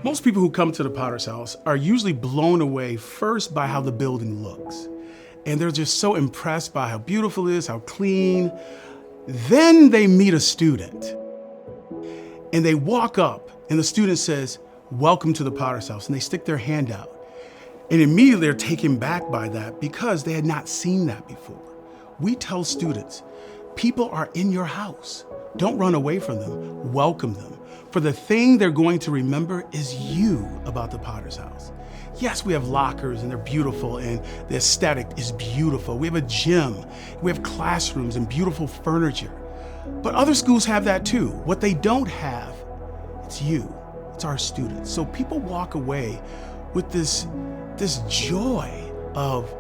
Most people who come to the Potter's House are usually blown away first by how the building looks. And they're just so impressed by how beautiful it is, how clean. Then they meet a student. And they walk up, and the student says, "Welcome to the Potter's House." And they stick their hand out. And immediately they're taken back by that because they had not seen that before. We tell students, people are in your house. Don't run away from them. Welcome them. For the thing they're going to remember is you about the Potter's House. Yes, we have lockers and they're beautiful and the aesthetic is beautiful. We have a gym, we have classrooms and beautiful furniture. But other schools have that too. What they don't have, it's you, it's our students. So people walk away with this joy of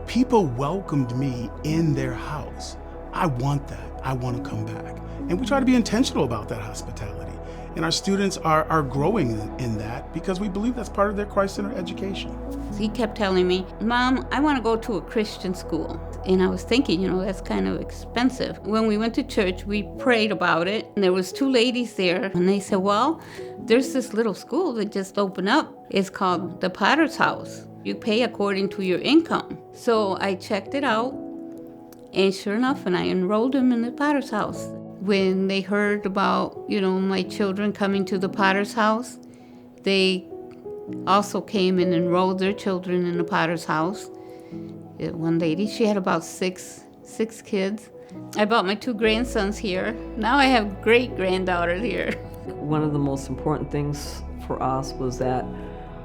people welcomed me in their house. I want that, I want to come back. And we try to be intentional about that hospitality. And our students are growing in that because we believe that's part of their Christ-centered education. He kept telling me, "Mom, I want to go to a Christian school." And I was thinking, that's kind of expensive. When we went to church, we prayed about it. And there was two ladies there. And they said, "Well, there's this little school that just opened up. It's called the Potter's House. You pay according to your income." So I checked it out. And sure enough, and I enrolled him in the Potter's House. When they heard about, my children coming to the Potter's House, they also came and enrolled their children in the Potter's House. One lady, she had about six kids. I brought my two grandsons here. Now I have great-granddaughters here. One of the most important things for us was that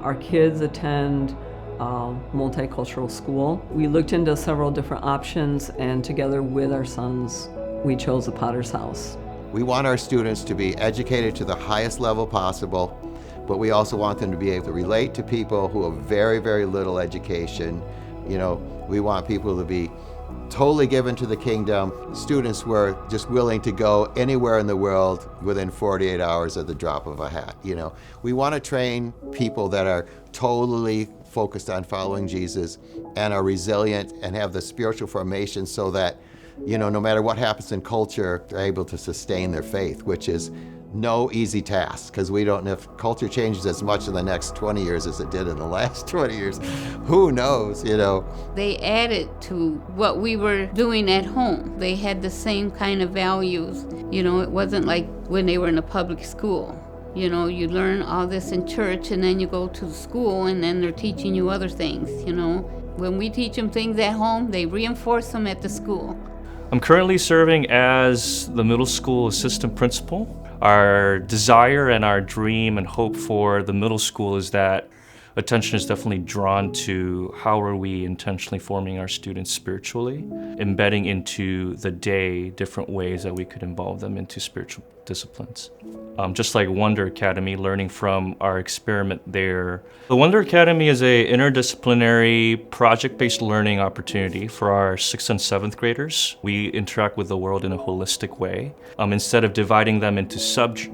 our kids attend multicultural school. We looked into several different options, and together with our sons, we chose the Potter's House. We want our students to be educated to the highest level possible, but we also want them to be able to relate to people who have very, very little education. We want people to be totally given to the kingdom. Students were just willing to go anywhere in the world within 48 hours at the drop of a hat. We want to train people that are totally focused on following Jesus and are resilient and have the spiritual formation so that no matter what happens in culture, they're able to sustain their faith, which is no easy task, because we don't know if culture changes as much in the next 20 years as it did in the last 20 years. Who knows, They added to what we were doing at home. They had the same kind of values. It wasn't like when they were in a public school. You learn all this in church and then you go to school and then they're teaching you other things, When we teach them things at home, they reinforce them at the school. I'm currently serving as the middle school assistant principal. Our desire and our dream and hope for the middle school is that attention is definitely drawn to how are we intentionally forming our students spiritually, embedding into the day different ways that we could involve them into spiritual disciplines. Just like Wonder Academy, learning from our experiment there. The Wonder Academy is an interdisciplinary project-based learning opportunity for our 6th and 7th graders. We interact with the world in a holistic way. Instead of dividing them into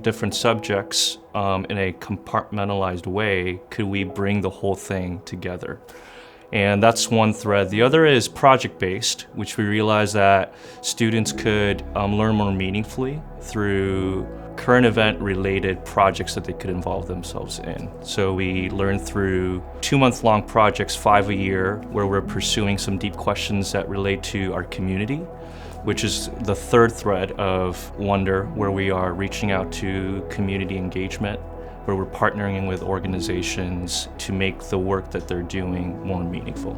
different subjects in a compartmentalized way, could we bring the whole thing together? And that's one thread. The other is project-based, which we realized that students could learn more meaningfully through current event related projects that they could involve themselves in. So we learn through 2-month-long projects, 5 a year, where we're pursuing some deep questions that relate to our community, which is the third thread of Wonder, where we are reaching out to community engagement, where we're partnering with organizations to make the work that they're doing more meaningful.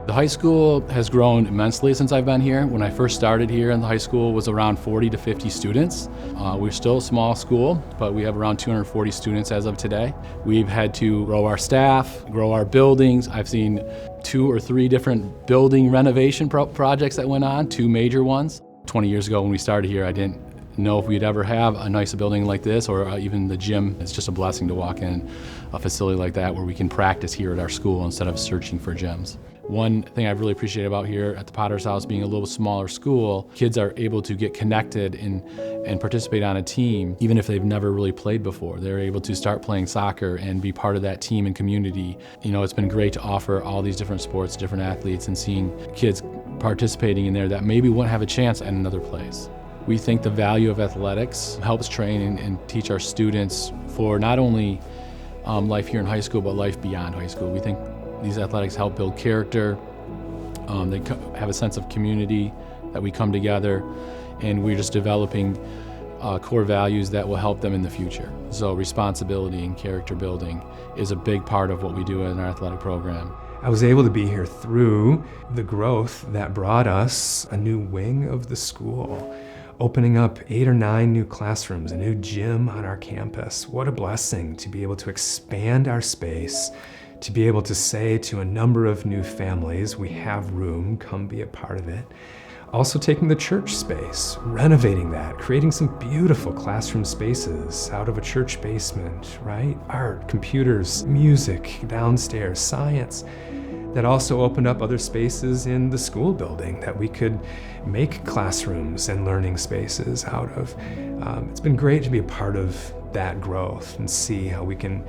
The high school has grown immensely since I've been here. When I first started here in the high school, it was around 40 to 50 students. We're still a small school, but we have around 240 students as of today. We've had to grow our staff, grow our buildings. I've seen 2 or 3 different building renovation projects that went on, 2 major ones. 20 years ago when we started here, I didn't know if we'd ever have a nice building like this, or even the gym. It's just a blessing to walk in a facility like that where we can practice here at our school instead of searching for gyms. One thing I've really appreciated about here at the Potter's House, being a little smaller school, kids are able to get connected and participate on a team, even if they've never really played before. They're able to start playing soccer and be part of that team and community. You know, it's been great to offer all these different sports, different athletes, and seeing kids participating in there that maybe wouldn't have a chance at another place. We think the value of athletics helps train and teach our students for not only life here in high school, but life beyond high school. We think these athletics help build character. They have a sense of community, that we come together, and we're just developing core values that will help them in the future. So responsibility and character building is a big part of what we do in our athletic program. I was able to be here through the growth that brought us a new wing of the school, opening up 8 or 9 new classrooms, a new gym on our campus. What a blessing to be able to expand our space, to be able to say to a number of new families, we have room, come be a part of it. Also taking the church space, renovating that, creating some beautiful classroom spaces out of a church basement, right? Art, computers, music, downstairs, science. That also opened up other spaces in the school building that we could make classrooms and learning spaces out of. It's been great to be a part of that growth and see how we can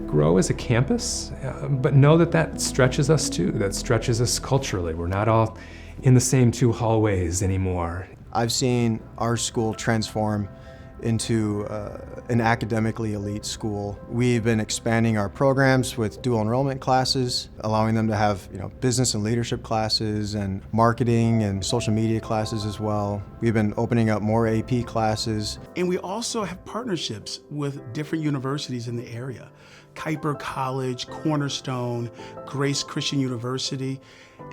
grow as a campus, but know that that stretches us too, that stretches us culturally. We're not all in the same 2 hallways anymore. I've seen our school transform into an academically elite school. We've been expanding our programs with dual enrollment classes, allowing them to have business and leadership classes and marketing and social media classes as well. We've been opening up more AP classes. And we also have partnerships with different universities in the area. Kuiper College, Cornerstone, Grace Christian University,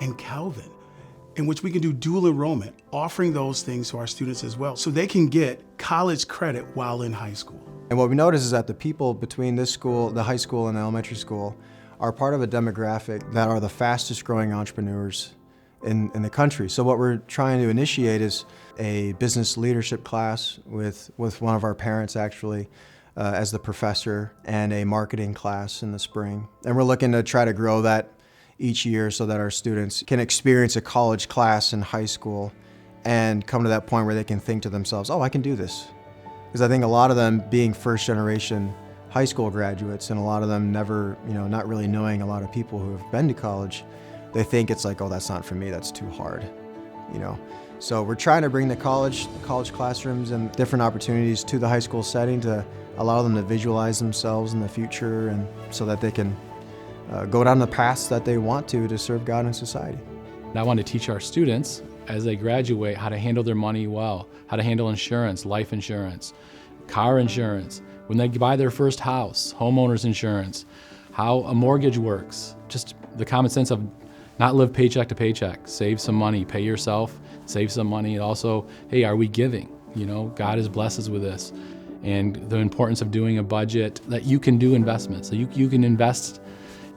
and Calvin, in which we can do dual enrollment, offering those things to our students as well, so they can get college credit while in high school. And what we notice is that the people between this school, the high school and the elementary school, are part of a demographic that are the fastest growing entrepreneurs in the country. So what we're trying to initiate is a business leadership class with one of our parents actually, as the professor, and a marketing class in the spring. And we're looking to try to grow that each year so that our students can experience a college class in high school and come to that point where they can think to themselves, oh, I can do this. Because I think a lot of them being first generation high school graduates, and a lot of them never, not really knowing a lot of people who have been to college, they think it's like, oh, that's not for me, that's too hard, So we're trying to bring the college classrooms and different opportunities to the high school setting to allow them to visualize themselves in the future, and so that they can go down the paths that they want to serve God and society. I want to teach our students as they graduate how to handle their money well, how to handle insurance, life insurance, car insurance, when they buy their first house, homeowners insurance, how a mortgage works, just the common sense of not live paycheck to paycheck, save some money, pay yourself, save some money, and also, hey, are we giving? God has blessed us with this. And the importance of doing a budget that you can do investments, so you can invest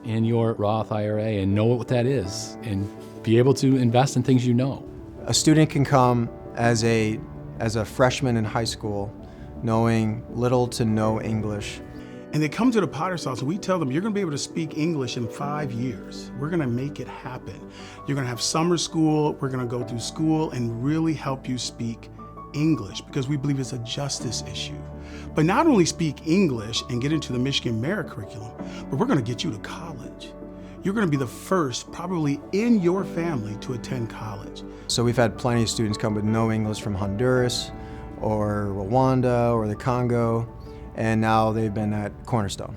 in your Roth IRA and know what that is and be able to invest in things you know. A student can come as a freshman in high school knowing little to no English. And they come to the Potter's House and we tell them, you're gonna be able to speak English in 5 years. We're gonna make it happen. You're gonna have summer school, we're gonna go through school and really help you speak English, because we believe it's a justice issue. But not only speak English and get into the Michigan Merit Curriculum, but we're gonna get you to college. You're gonna be the first, probably in your family, to attend college. So we've had plenty of students come with no English from Honduras or Rwanda or the Congo, and now they've been at Cornerstone.